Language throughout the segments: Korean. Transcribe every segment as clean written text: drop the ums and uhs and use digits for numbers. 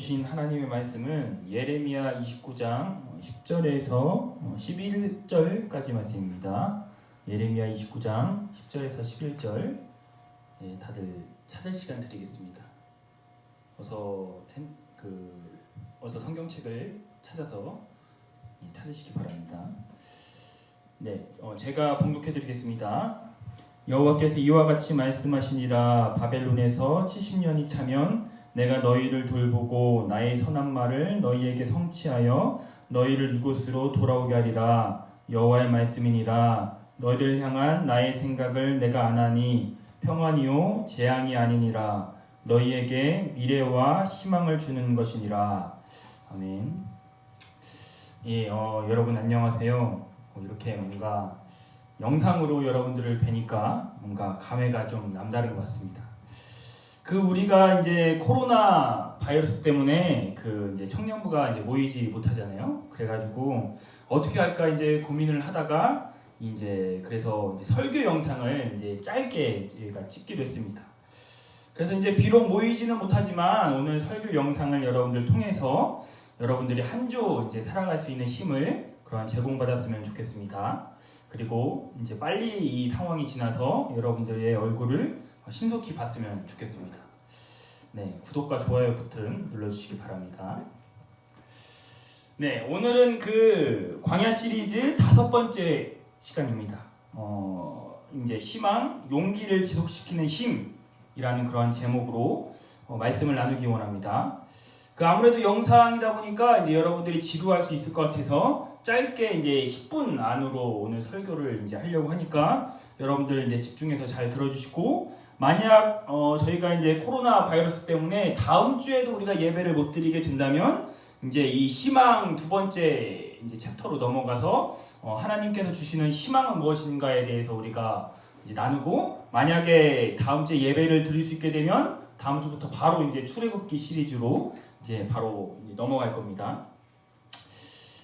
주신 하나님의 말씀은 예레미야 29장 10절에서 11절까지 말씀입니다. 예레미야 29장 10절에서 11절. 다들 찾을 시간 드리겠습니다. 어서 성경책을 찾아서 찾으시기 바랍니다. 제가 봉독해 드리겠습니다. 여호와께서 이와 같이 말씀하시니라. 바벨론에서 70년이 차면 내가 너희를 돌보고 나의 선한 말을 너희에게 성취하여 너희를 이곳으로 돌아오게 하리라. 여호와의 말씀이니라. 너희를 향한 나의 생각을 내가 아나니 평안이요 재앙이 아니니라. 너희에게 미래와 희망을 주는 것이니라. 아멘. 여러분 안녕하세요. 이렇게 뭔가 영상으로 여러분들을 뵈니까 뭔가 감회가 좀 남다른 것 같습니다. 우리가 이제 코로나 바이러스 때문에 이제 청년부가 이제 모이지 못하잖아요. 그래가지고 어떻게 할까 이제 고민을 하다가 그래서 이제 설교 영상을 이제 짧게 저희가 찍기로 했습니다. 그래서 이제 비록 모이지는 못하지만 오늘 설교 영상을 여러분들 통해서 여러분들이 한 주 이제 살아갈 수 있는 힘을 제공받았으면 좋겠습니다. 그리고 이제 빨리 이 상황이 지나서 여러분들의 얼굴을 신속히 봤으면 좋겠습니다. 구독과 좋아요 버튼 눌러주시기 바랍니다. 오늘은 광야 시리즈 5번째 시간입니다. 이제 희망, 용기를 지속시키는 힘이라는 그런 제목으로 말씀을 나누기 원합니다. 아무래도 영상이다 보니까 이제 여러분들이 지루할 수 있을 것 같아서 짧게 이제 10분 안으로 오늘 설교를 이제 하려고 하니까 여러분들 이제 집중해서 잘 들어주시고, 만약 저희가 이제 코로나 바이러스 때문에 다음 주에도 우리가 예배를 못 드리게 된다면 이제 이 희망 두 번째 이제 챕터로 넘어가서 하나님께서 주시는 희망은 무엇인가에 대해서 우리가 이제 나누고, 만약에 다음 주에 예배를 드릴 수 있게 되면 다음 주부터 바로 이제 출애굽기 시리즈로 이제 바로 넘어갈 겁니다.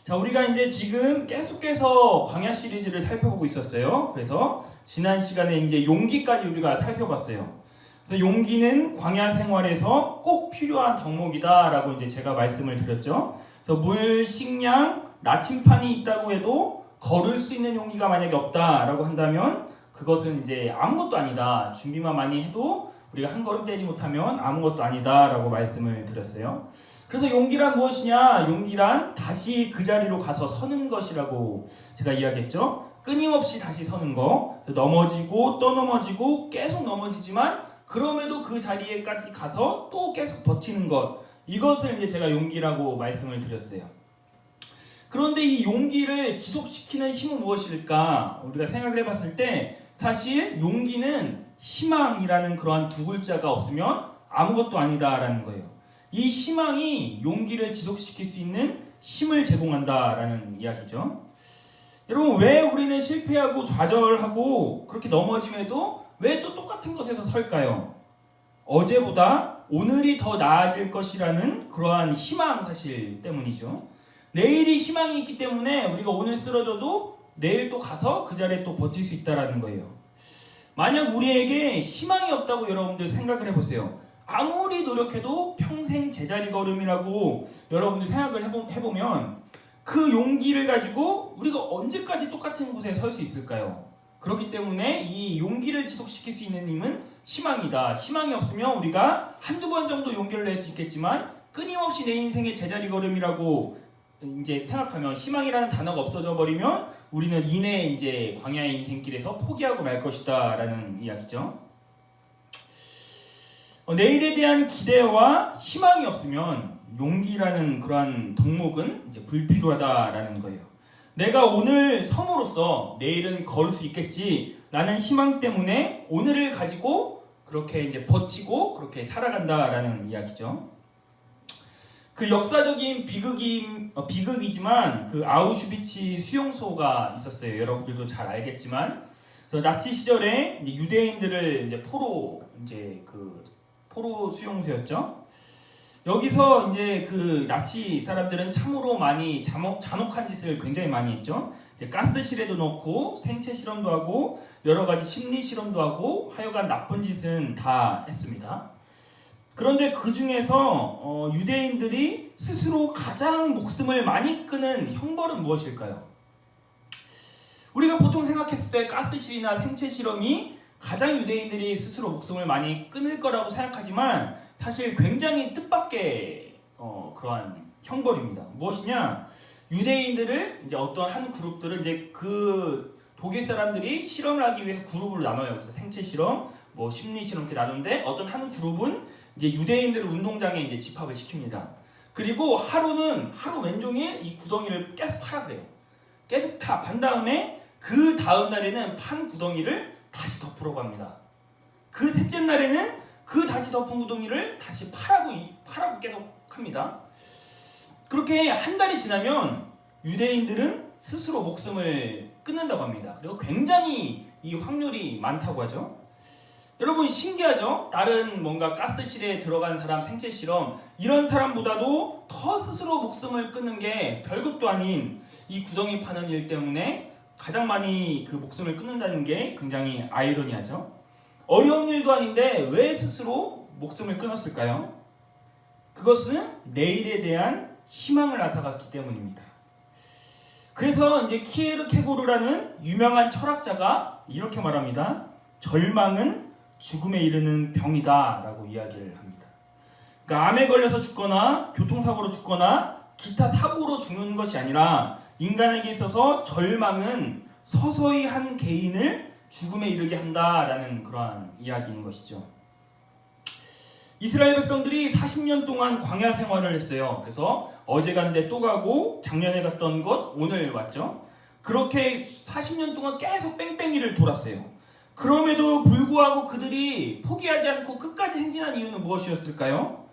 자, 우리가 이제 지금 계속해서 광야 시리즈를 살펴보고 있었어요. 그래서 지난 시간에 이제 용기까지 우리가 살펴봤어요. 그래서 용기는 광야 생활에서 꼭 필요한 덕목이다라고 이제 제가 말씀을 드렸죠. 그래서 물, 식량, 나침판이 있다고 해도 걸을 수 있는 용기가 만약에 없다라고 한다면 그것은 이제 아무것도 아니다. 준비만 많이 해도 우리가 한 걸음 떼지 못하면 아무것도 아니다라고 말씀을 드렸어요. 그래서 용기란 무엇이냐? 용기란 다시 그 자리로 가서 서는 것이라고 제가 이야기했죠. 끊임없이 다시 서는 거, 넘어지고 또 넘어지고 계속 넘어지지만 그럼에도 그 자리에까지 가서 또 계속 버티는 것, 이것을 이제 제가 용기라고 말씀을 드렸어요. 그런데 이 용기를 지속시키는 힘은 무엇일까? 우리가 생각을 해봤을 때 사실 용기는 희망이라는 그러한 두 글자가 없으면 아무것도 아니다라는 거예요. 이 희망이 용기를 지속시킬 수 있는 힘을 제공한다라는 이야기죠. 여러분, 왜 우리는 실패하고 좌절하고 그렇게 넘어짐에도 왜 또 똑같은 것에서 설까요? 어제보다 오늘이 더 나아질 것이라는 그러한 희망 사실 때문이죠. 내일이 희망이 있기 때문에 우리가 오늘 쓰러져도 내일 또 가서 그 자리에 또 버틸 수 있다라는 거예요. 만약 우리에게 희망이 없다고 여러분들 생각을 해보세요. 아무리 노력해도 평생 제자리 걸음이라고 여러분들 생각을 해보면 그 용기를 가지고 우리가 언제까지 똑같은 곳에 설 수 있을까요? 그렇기 때문에 이 용기를 지속시킬 수 있는 힘은 희망이다. 희망이 없으면 우리가 한두 번 정도 용기를 낼 수 있겠지만 끊임없이 내 인생의 제자리 걸음이라고 이제 생각하면, 희망이라는 단어가 없어져 버리면 우리는 이내 이제 광야의 인생길에서 포기하고 말 것이다라는 이야기죠. 내일에 대한 기대와 희망이 없으면 용기라는 그러한 덕목은 이제 불필요하다라는 거예요. 내가 오늘 섬으로써 내일은 걸을 수 있겠지라는 희망 때문에 오늘을 가지고 그렇게 이제 버티고 그렇게 살아간다라는 이야기죠. 역사적인 비극이지만 아우슈비츠 수용소가 있었어요. 여러분들도 잘 알겠지만, 나치 시절에 유대인들을 이제 포로 수용소였죠. 여기서 이제 나치 사람들은 참으로 많이 잔혹한 짓을 굉장히 많이 했죠. 이제 가스실에도 넣고 생체 실험도 하고 여러 가지 심리 실험도 하고 하여간 나쁜 짓은 다 했습니다. 그런데 그 중에서 유대인들이 스스로 가장 목숨을 많이 끊은 형벌은 무엇일까요? 우리가 보통 생각했을 때 가스실이나 생체 실험이 가장 유대인들이 스스로 목숨을 많이 끊을 거라고 생각하지만 사실 굉장히 뜻밖의 그러한 형벌입니다. 무엇이냐? 유대인들을 이제 어떤 한 그룹들을 이제 그 독일 사람들이 실험을 하기 위해서 그룹으로 나눠요. 그래서 생체 실험, 뭐 심리 실험 이렇게 나누는데 어떤 한 그룹은 이제 유대인들을 운동장에 이제 집합을 시킵니다. 그리고 하루 왼종일 이 구덩이를 계속 파라 그래요. 계속 다 판 다음에 그 다음 날에는 판 구덩이를 다시 덮으라고 합니다. 그 셋째 날에는 그 다시 덮은 구덩이를 다시 파라고 계속 합니다. 그렇게 한 달이 지나면 유대인들은 스스로 목숨을 끊는다고 합니다. 그리고 굉장히 이 확률이 많다고 하죠. 여러분 신기하죠? 다른 뭔가 가스실에 들어간 사람 생체 실험 이런 사람보다도 더 스스로 목숨을 끊는 게 별것도 아닌 이 구덩이 파는 일 때문에 가장 많이 그 목숨을 끊는다는 게 굉장히 아이러니하죠. 어려운 일도 아닌데 왜 스스로 목숨을 끊었을까요? 그것은 내일에 대한 희망을 앗아갔기 때문입니다. 그래서 이제 키에르케고르라는 유명한 철학자가 이렇게 말합니다. 절망은 죽음에 이르는 병이다 라고 이야기를 합니다. 그러니까 암에 걸려서 죽거나 교통사고로 죽거나 기타 사고로 죽는 것이 아니라 인간에게 있어서 절망은 서서히 한 개인을 죽음에 이르게 한다라는 그러한 이야기인 것이죠. 이스라엘 백성들이 40년 동안 광야 생활을 했어요. 그래서 어제 간데 또 가고 작년에 갔던 곳 오늘 왔죠. 그렇게 40년 동안 계속 뺑뺑이를 돌았어요. 그럼에도 불구하고 그들이 포기하지 않고 끝까지 행진한 이유는 무엇이었을까요?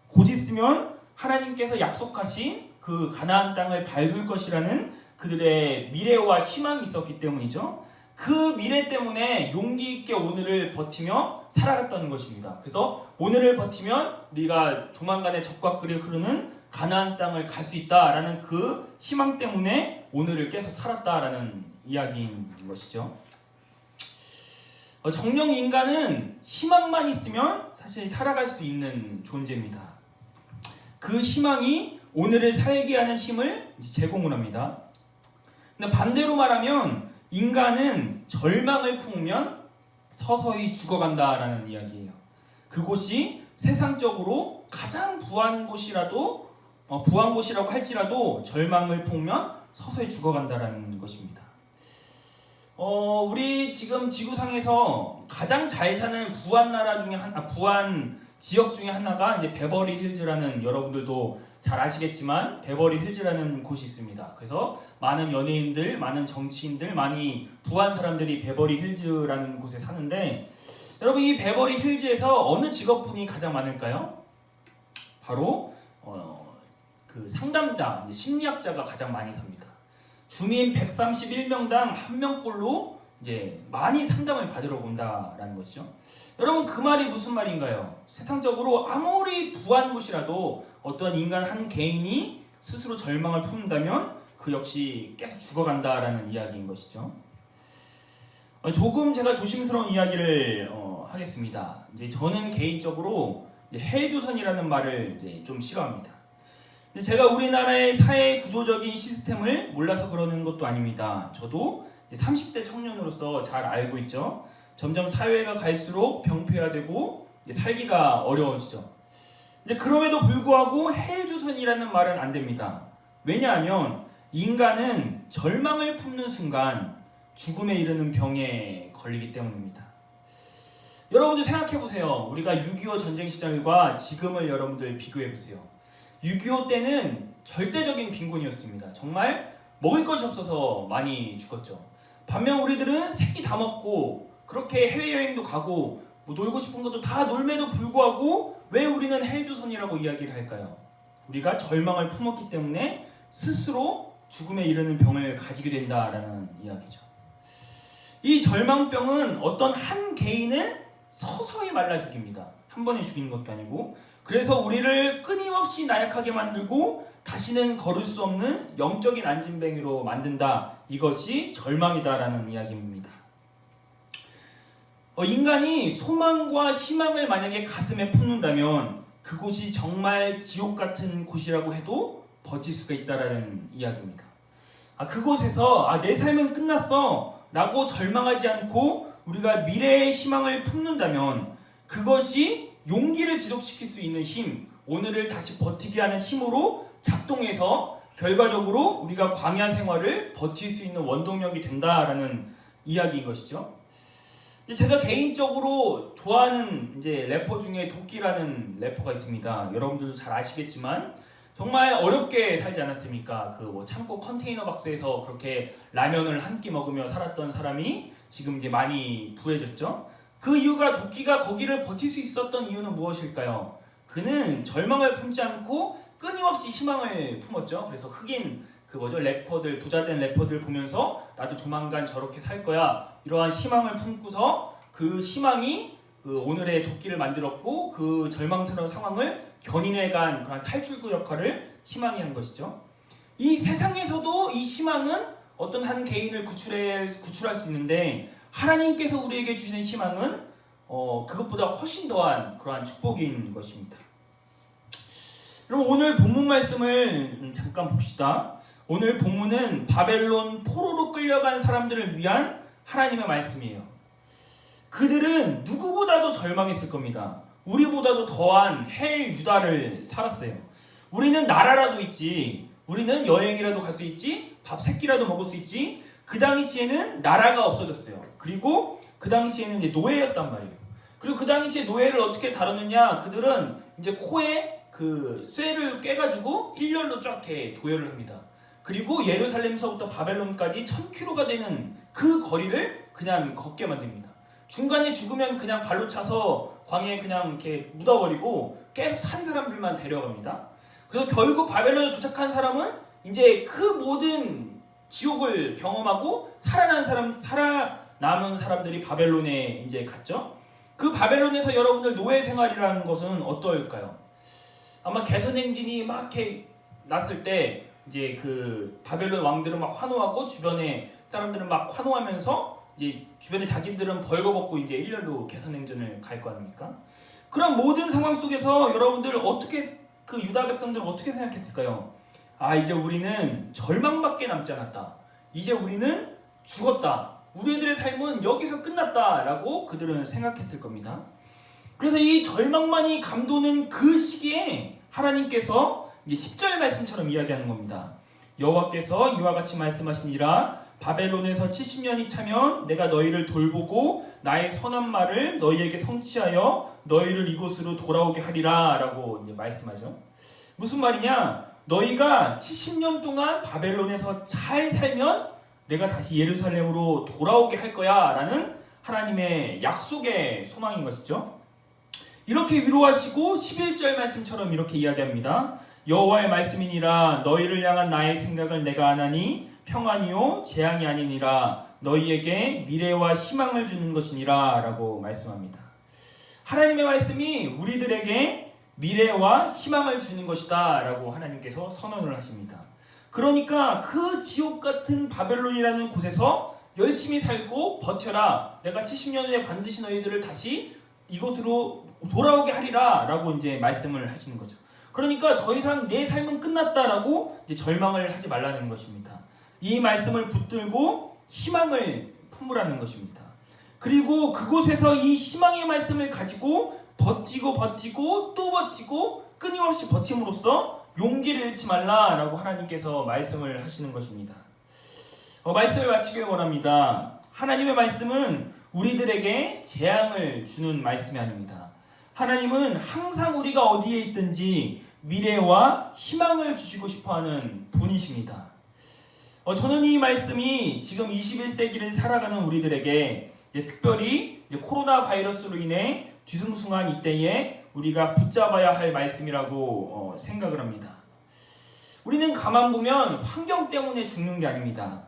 곧 있으면 하나님께서 약속하신 그 가나안 땅을 밟을 것이라는 그들의 미래와 희망이 있었기 때문이죠. 그 미래 때문에 용기 있게 오늘을 버티며 살아갔던 것입니다. 그래서 오늘을 버티면 우리가 조만간에 적과 꿀이 흐르는 가나안 땅을 갈 수 있다라는 그 희망 때문에 오늘을 계속 살았다라는 이야기인 것이죠. 정령 인간은 희망만 있으면 사실 살아갈 수 있는 존재입니다. 그 희망이 오늘을 살게 하는 힘을 제공을 합니다. 근데 반대로 말하면 인간은 절망을 품으면 서서히 죽어간다라는 이야기예요. 그곳이 세상적으로 가장 부한 곳이라고 할지라도 절망을 품으면 서서히 죽어간다라는 것입니다. 우리 지금 지구상에서 가장 잘 사는 부한 지역 중에 하나가 이제 베버리 힐즈라는, 여러분들도 잘 아시겠지만 베버리 힐즈라는 곳이 있습니다. 그래서 많은 연예인들, 많은 정치인들, 많이 부한 사람들이 베버리 힐즈라는 곳에 사는데, 여러분 이 베버리 힐즈에서 어느 직업군이 가장 많을까요? 바로 그 상담자, 심리학자가 가장 많이 삽니다. 주민 131명당 1명꼴로 이제 많이 상담을 받으러 온다라는 것이죠. 여러분 그 말이 무슨 말인가요? 세상적으로 아무리 부한 곳이라도 어떠한 인간 한 개인이 스스로 절망을 품는다면 그 역시 계속 죽어간다라는 이야기인 것이죠. 조금 제가 조심스러운 이야기를 하겠습니다. 이제 저는 개인적으로 헬조선이라는 말을 이제 좀 싫어합니다. 제가 우리나라의 사회 구조적인 시스템을 몰라서 그러는 것도 아닙니다. 저도 30대 청년으로서 잘 알고 있죠. 점점 사회가 갈수록 병폐화되고 살기가 어려워지죠. 그럼에도 불구하고 헬조선이라는 말은 안 됩니다. 왜냐하면 인간은 절망을 품는 순간 죽음에 이르는 병에 걸리기 때문입니다. 여러분들 생각해보세요. 우리가 6.25 전쟁 시절과 지금을 여러분들 비교해보세요. 6.25 때는 절대적인 빈곤이었습니다. 정말 먹을 것이 없어서 많이 죽었죠. 반면 우리들은 새끼 다 먹고 그렇게 해외여행도 가고 뭐 놀고 싶은 것도 다 놀매도 불구하고 왜 우리는 헬조선이라고 이야기를 할까요? 우리가 절망을 품었기 때문에 스스로 죽음에 이르는 병을 가지게 된다라는 이야기죠. 이 절망병은 어떤 한 개인을 서서히 말라 죽입니다. 한 번에 죽이는 것도 아니고, 그래서 우리를 끊임없이 나약하게 만들고 다시는 걸을 수 없는 영적인 안진뱅이로 만든다. 이것이 절망이다라는 이야기입니다. 인간이 소망과 희망을 만약에 가슴에 품는다면 그곳이 정말 지옥 같은 곳이라고 해도 버틸 수가 있다라는 이야기입니다. 그곳에서 내 삶은 끝났어 라고 절망하지 않고 우리가 미래의 희망을 품는다면 그것이 용기를 지속시킬 수 있는 힘, 오늘을 다시 버티게 하는 힘으로 작동해서 결과적으로 우리가 광야 생활을 버틸 수 있는 원동력이 된다라는 이야기인 것이죠. 제가 개인적으로 좋아하는 이제 래퍼 중에 도끼라는 래퍼가 있습니다. 여러분들도 잘 아시겠지만 정말 어렵게 살지 않았습니까? 그 창고 컨테이너 박스에서 그렇게 라면을 한 끼 먹으며 살았던 사람이 지금 이제 많이 부해졌죠. 그 이유가 도끼가 거기를 버틸 수 있었던 이유는 무엇일까요? 그는 절망을 품지 않고 끊임없이 희망을 품었죠. 그래서 흑인 래퍼들, 부자된 래퍼들 보면서 나도 조만간 저렇게 살 거야 이러한 희망을 품고서 그 희망이 오늘의 도끼를 만들었고 그 절망스러운 상황을 견인해간 그런 탈출구 역할을 희망이 한 것이죠. 이 세상에서도 이 희망은 어떤 한 개인을 구출할 수 있는데 하나님께서 우리에게 주시는 희망은 그것보다 훨씬 더한 그러한 축복인 것입니다. 그럼 오늘 본문 말씀을 잠깐 봅시다. 오늘 본문은 바벨론 포로로 끌려간 사람들을 위한 하나님의 말씀이에요. 그들은 누구보다도 절망했을 겁니다. 우리보다도 더한 헬 유다를 살았어요. 우리는 나라라도 있지, 우리는 여행이라도 갈 수 있지, 밥 3끼라도 먹을 수 있지. 그 당시에는 나라가 없어졌어요. 그리고 그 당시에는 이제 노예였단 말이에요. 그리고 그 당시에 노예를 어떻게 다루느냐, 그들은 이제 코에 그 쇠를 꿰가지고 일렬로 쫙 이렇게 도열을 합니다. 그리고 예루살렘서부터 바벨론까지 1000km가 되는 그 거리를 그냥 걷게 만듭니다. 중간에 죽으면 그냥 발로 차서 광야에 그냥 이렇게 묻어버리고 계속 산 사람들만 데려갑니다. 그래서 결국 바벨론에 도착한 사람은 이제 그 모든 지옥을 경험하고 살아남은 사람들이 바벨론에 이제 갔죠. 그 바벨론에서 여러분들 노예 생활이라는 것은 어떨까요? 아마 개선행진이 막 이렇게 났을 때 이제 그 바벨론 왕들은 막 환호하고 주변에 사람들은 막 환호하면서 이제 주변에 자기들은 벌거벗고 이제 일렬로 개선행전을 갈 거 아닙니까? 그런 모든 상황 속에서 여러분들 어떻게 그 유다 백성들은 어떻게 생각했을까요? 이제 우리는 절망밖에 남지 않았다. 이제 우리는 죽었다. 우리들의 삶은 여기서 끝났다라고 그들은 생각했을 겁니다. 그래서 이 절망만이 감도는 그 시기에 하나님께서 10절 말씀처럼 이야기하는 겁니다. 여호와께서 이와 같이 말씀하시니라 바벨론에서 70년이 차면 내가 너희를 돌보고 나의 선한 말을 너희에게 성취하여 너희를 이곳으로 돌아오게 하리라 라고 이제 말씀하죠. 무슨 말이냐? 너희가 70년 동안 바벨론에서 잘 살면 내가 다시 예루살렘으로 돌아오게 할 거야 라는 하나님의 약속의 소망인 것이죠. 이렇게 위로하시고 11절 말씀처럼 이렇게 이야기합니다. 여호와의 말씀이니라 너희를 향한 나의 생각을 내가 아나니 평안이요 재앙이 아니니라 너희에게 미래와 희망을 주는 것이니라 라고 말씀합니다. 하나님의 말씀이 우리들에게 미래와 희망을 주는 것이다 라고 하나님께서 선언을 하십니다. 그러니까 그 지옥 같은 바벨론이라는 곳에서 열심히 살고 버텨라. 내가 70년 후에 반드시 너희들을 다시 이곳으로 돌아오게 하리라 라고 이제 말씀을 하시는 거죠. 그러니까 더 이상 내 삶은 끝났다라고 이제 절망을 하지 말라는 것입니다. 이 말씀을 붙들고 희망을 품으라는 것입니다. 그리고 그곳에서 이 희망의 말씀을 가지고 버티고 또 버티고 끊임없이 버팀으로써 용기를 잃지 말라라고 하나님께서 말씀을 하시는 것입니다. 말씀을 마치길 원합니다. 하나님의 말씀은 우리들에게 재앙을 주는 말씀이 아닙니다. 하나님은 항상 우리가 어디에 있든지 미래와 희망을 주시고 싶어하는 분이십니다. 저는 이 말씀이 지금 21세기를 살아가는 우리들에게 특별히 코로나 바이러스로 인해 뒤숭숭한 이때에 우리가 붙잡아야 할 말씀이라고 생각을 합니다. 우리는 가만 보면 환경 때문에 죽는 게 아닙니다.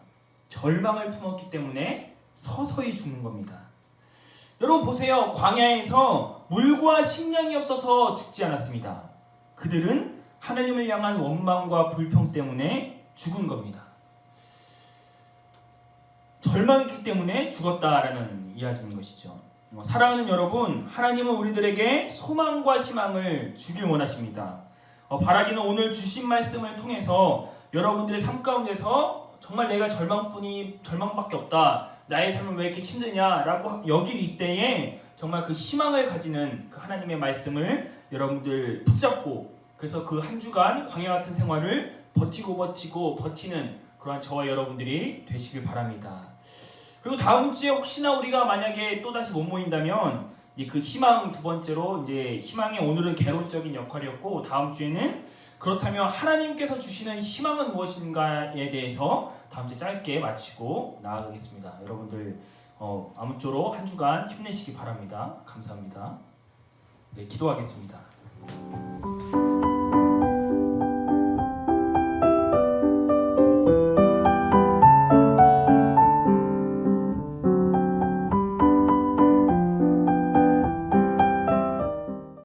절망을 품었기 때문에 서서히 죽는 겁니다. 여러분 보세요. 광야에서 물과 식량이 없어서 죽지 않았습니다. 그들은 하나님을 향한 원망과 불평 때문에 죽은 겁니다. 절망했기 때문에 죽었다라는 이야기인 것이죠. 사랑하는 여러분, 하나님은 우리들에게 소망과 희망을 주길 원하십니다. 바라기는 오늘 주신 말씀을 통해서 여러분들의 삶 가운데서 정말 내가 절망밖에 없다, 나의 삶은 왜 이렇게 힘드냐라고 여길 이때에 정말 그 희망을 가지는 그 하나님의 말씀을 여러분들 붙잡고, 그래서 그 한 주간 광야 같은 생활을 버티는 그러한 저와 여러분들이 되시길 바랍니다. 그리고 다음 주에 혹시나 우리가 만약에 또다시 못 모인다면 그 희망 두 번째로, 이제 희망의 오늘은 개론적인 역할이었고, 다음 주에는 그렇다면 하나님께서 주시는 희망은 무엇인가에 대해서 다음 주에 짧게 마치고 나아가겠습니다. 여러분들 아무쪼록 한 주간 힘내시기 바랍니다. 감사합니다. 네, 기도하겠습니다.